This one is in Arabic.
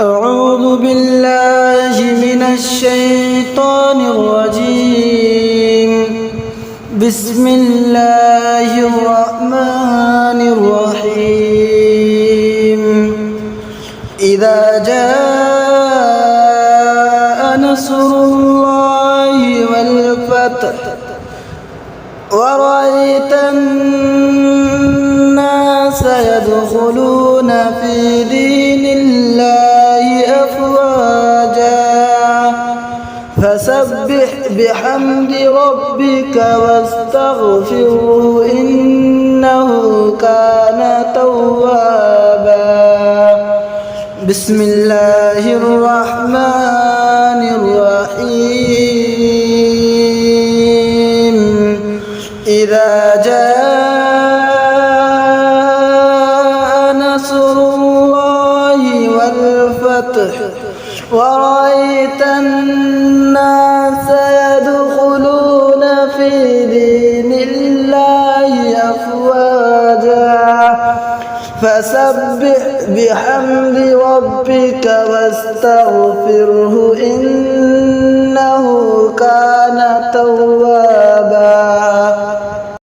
أعوذ بالله من الشيطان الرجيم. بسم الله الرحمن الرحيم. إذا جاء نصر الله والفتح ورأيت الناس يدخلون في دين الله أفواجا فسبح بحمد ربك واستغفره إنه كان توابا. بسم الله الرحمن الرحيم. إذا جاء نصر الله والفتح ورأيت الناس يدخلون في دين الله أفواجا فسبح بحمد ربك واستغفره